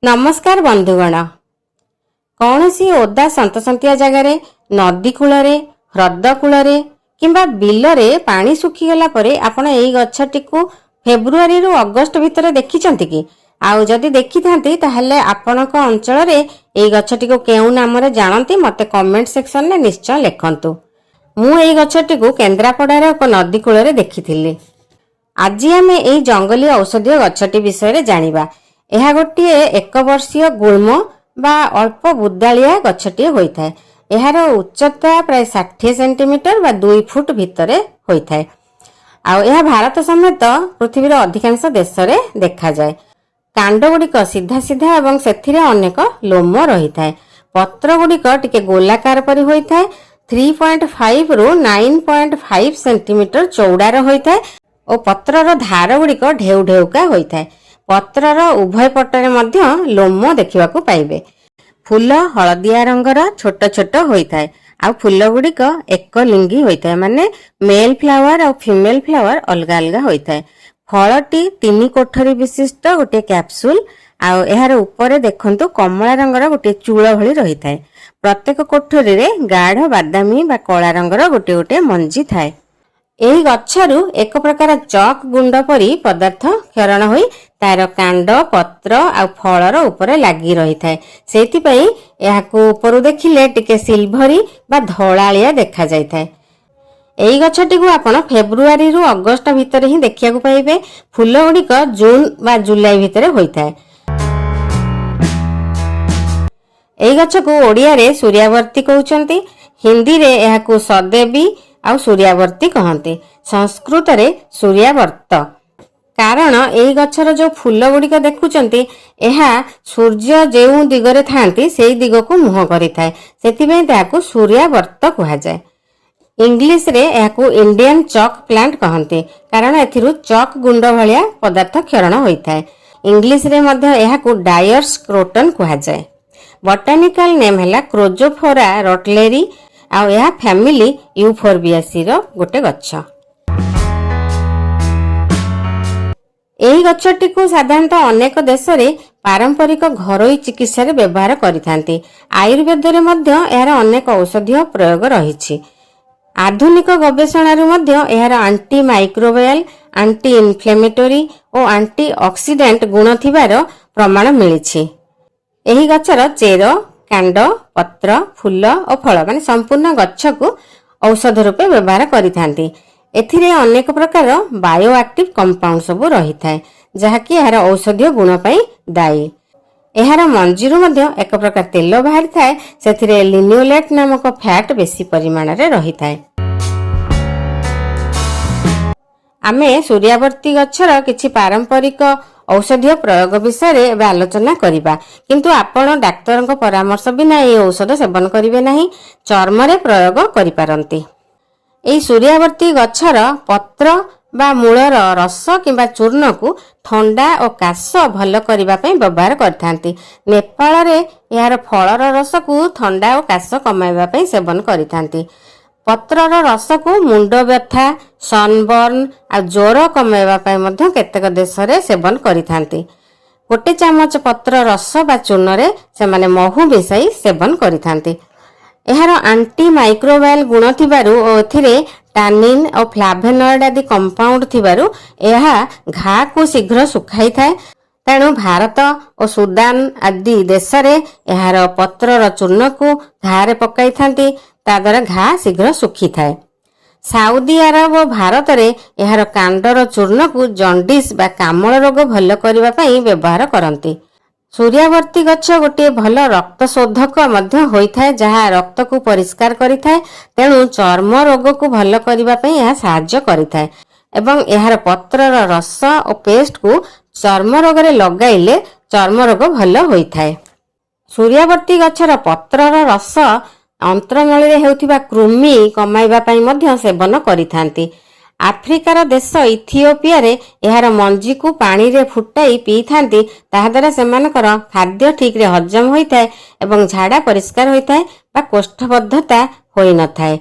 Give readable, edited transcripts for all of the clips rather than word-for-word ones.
नमस्कार बंधुगण। कौन सी ओदा सतसंतिया जगार नदी कूल ह्रद कूल किंबा बिलरे पानी सुखीगला आपण यही गछटी को फेब्रुआरी रु अगस्ट भितर देखिछंती कि आउ जदि देखि थांती ताहले आपणक अंचल रे एई गछटी को केउ नाम रे जानती मते कमेंट सेक्शन में निश्चय लिखंतु। मु एई गछटी को केन्द्रापड़ा रे एक नदी कूल रे देखिथिली। आज आमे एई जंगली औषधीय गछटी विषय रे जानिबा। यह गोटे एक वर्षीय गुल्म बा अल्प बुदालिया गछटी होता है। यार उच्चता प्राय 60 सेंटीमीटर बा 2 फुट भितर होता है। यह भारत समेत पृथ्वीर अधिकांश देश रे देखा जाए। कांड गुड़िक सीधा सीधा एवं सेथिरे अनेक लोम रही है। पत्र गुड़िक टिके गोलाकार परि होता है। 3.5 रु 9.5 सेंटीमीटर चौड़ार होता है और पत्रर धार गुड़िक ढेउ ढेउका होता है। पत्रर उभय पटरे मध्य लोम देखिबाकू पाइबे। फूल हलदिया रंगर छोट छोट होता है। आ फूल गुड़िक एक लिंगी होता है, माने मेल फ्लावर और फीमेल फ्लावर अलग अलग होता है। फलटी 3 कोठरी विशिष्ट गोटे कैप्सूल आउ यार ऊपर देखंतु कमला रंगर गोटे चूल भली रही है। प्रत्येक कोठरी रे गाढ़ बादामी बा कला रंगर गोटे गोटे मंजी थाए। एही गच्छरु एक प्रकार चक गुंड परी पदार्थ क्षरण होई तार कांड पत्र आ फलर ऊपर लागी रही थाए। सेति पई याकू ऊपर देखिले टिके सिल्भरी बा धଳାଳିଆ देखा जाय थाए। एही गछटी को आपण फेब्रुआरी रु अगस्त भितर ही देखिया को पाइबे। फूल गुड़िक जून बा जुलाई भितर होई थाए। एही गछ को ओडिया रे सूर्यावर्ती कहउचंती। हिंदी रे याकू सदेवी आ सूर्यावर्ती कहते। संस्कृत रे सूर्यावर्त। कारण एही गछर जो फूल गुड़िक देखुचंती एहा सूर्य जेउ दिगरे थांती सेई दिग को मुह करि थाए, सेतिबें ताकू सूर्यावर्त कहा जाय। इंग्लिश रे याकू इंडियन चक प्लांट कहते, कारण एथिरु चक गुंड भलिया पदार्थ क्षरण होई थाए। इंग्लिश रे मध्य याकू डायर्स क्रोटन कहा जाय। बोटानिकल नेम हैला क्रोजोफोरा रोटलेरी आ यह फैमिली यूफोरबियासी रो गोटे गच्छ। एही गच्छटी को साधारणतः अनेक देश रे पारंपरिक घरोई चिकित्सा रे व्यवहार करिथांती। आयुर्वेद रे मध्य यार अनेक औषधीय प्रयोग रहिछि। आधुनिक गवेषणा रे मध्य यार एंटी माइक्रोबियल, एंटी इन्फ्लेमेटरी और एंटी ऑक्सीडेंट गुण थिबार प्रमाण मिलिछि। एही गच्छर चेर कांड पत्र फूल और फल माने संपूर्ण गच्छ को औषध रूपे व्यवहार करिथांती। एथिरे अनेक प्रकार बायो एक्टिव कंपाउंड सब रही थाए, जहाँकि यार औषधीय गुण पई दायी। यार मंजीरु मध्य एक प्रकार तेल बाहरी थाए, सेथिरे लिनियोलेट नामक फैट बेसी परिमाण रे रही थाए। आमे सूर्यावर्ती गच्छर किछि पारंपरिक औषधीय प्रयोग विषय में आलोचना करिबा, किंतु आपण डाक्तर को परामर्श बिना ये औषध सेवन करिवे नहीं। चर्म रे प्रयोग करि पारंती। एई सूर्यावर्ती गच्छर पत्र बा मूलर रस किंबा चूर्ण को ठंडा और काश भल करबा पई व्यवहार करथांती। नेपाल रे यार फलर रस को ठंडा और काश कमाइबा पई सेवन करिथांती। पत्रर रस को मुंड व्यथा, सनबर्न आ ज्वर कमाइबा पई मध्य केतेक देश रे सेवन करिथांती। गोटे चामच पत्र रस बा चूर्ण रे सेमाने महू मिसाई सेवन करिथांती। एहार एंटी माइक्रोबियल गुण थिबारु ओ एथिरे टानिन और फ्लाभेनॉइड आदि कंपाउंड थिबारु एहा घा को शीघ्र सुखाई थाए। तेणु भारत और सुदान आदि देश रे एहार पत्रर चूर्ण को घारे पकाई थांती, ता द्वारा घा शीघ्र सुखी थाए। साउदी अरब और भारत रे एहार कांडर चूर्ण को जंडिस बा कामल रोग भल करबा पई व्यवहार करंती। सूर्यावर्ती गच्छ गोटे भल रक्त शोधक मध्य होइथाए, जहाँ रक्त को परिष्कार करिथाए। तेणु चर्म रोग को भल करबा पई यह सहाय्य करिथाए एवं एहार पत्रर रस और पेस्ट को चर्म रोग रे लगाइले चर्म रोग भल होइथाए। सूर्यावर्ती गच्छर पत्रर रस अंत्रनली रे हेउथिबा कृमि कमाइबा पई मध्य सेवन करिथांती। आफ्रिकार देश इथियोपिया रे एहार मंजी को पानी रे फुटाई पी थांती, ताहा द्वारा सेमानकर खाद्य ठीक रे हजम होइथाए एवं झाड़ा परिष्कार होइथाए बा कोष्ठबद्धता होई न थाए।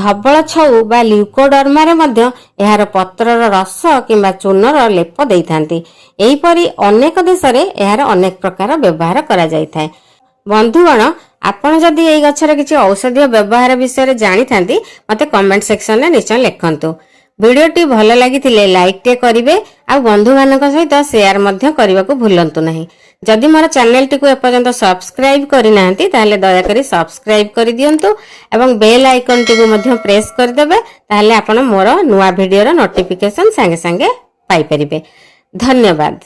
ଧବଳ ଛଉ ବା ଲ୍ୟୁକୋଡର୍ମାରେ ମଧ୍ୟ ଏହାର ପତ୍ରର ରସ କିମ୍ବା ଚୂର୍ଣ୍ଣର ଲେପ ଦେଇଥାନ୍ତି। ଏହିପରି ଅନେକ ଦେଶରେ ଏହାର ଅନେକ ପ୍ରକାର ବ୍ୟବହାର କରାଯାଇଥାଏ। ବନ୍ଧୁଗଣ, ଆପଣ ଯଦି ଏହି ଗଛର କିଛି ଔଷଧୀୟ ବ୍ୟବହାର ବିଷୟରେ ଜାଣିଥାନ୍ତି ମୋତେ କମେଣ୍ଟ ସେକ୍ସନରେ ନିଶ୍ଚୟ ଲେଖନ୍ତୁ। ଭିଡିଓଟି ଭଲ ଲାଗିଥିଲେ ଲାଇକ୍ ଟେ କରିବେ ଆଉ ବନ୍ଧୁମାନଙ୍କ ସହିତ ସେୟାର ମଧ୍ୟ କରିବାକୁ ଭୁଲନ୍ତୁ ନାହିଁ। ଯଦି ମୋର ଚ୍ୟାନେଲଟିକୁ ଏପର୍ଯ୍ୟନ୍ତ ସବସ୍କ୍ରାଇବ କରିନାହାନ୍ତି ତାହେଲେ ଦୟାକରି ସବସ୍କ୍ରାଇବ କରିଦିଅନ୍ତୁ ଏବଂ ବେଲ୍ ଆଇକନଟିକୁ ମଧ୍ୟ ପ୍ରେସ୍ କରିଦେବେ। ତାହେଲେ ଆପଣ ମୋର ନୂଆ ଭିଡିଓର ନୋଟିଫିକେସନ ସାଙ୍ଗେ ସାଙ୍ଗେ ପାଇପାରିବେ। ଧନ୍ୟବାଦ।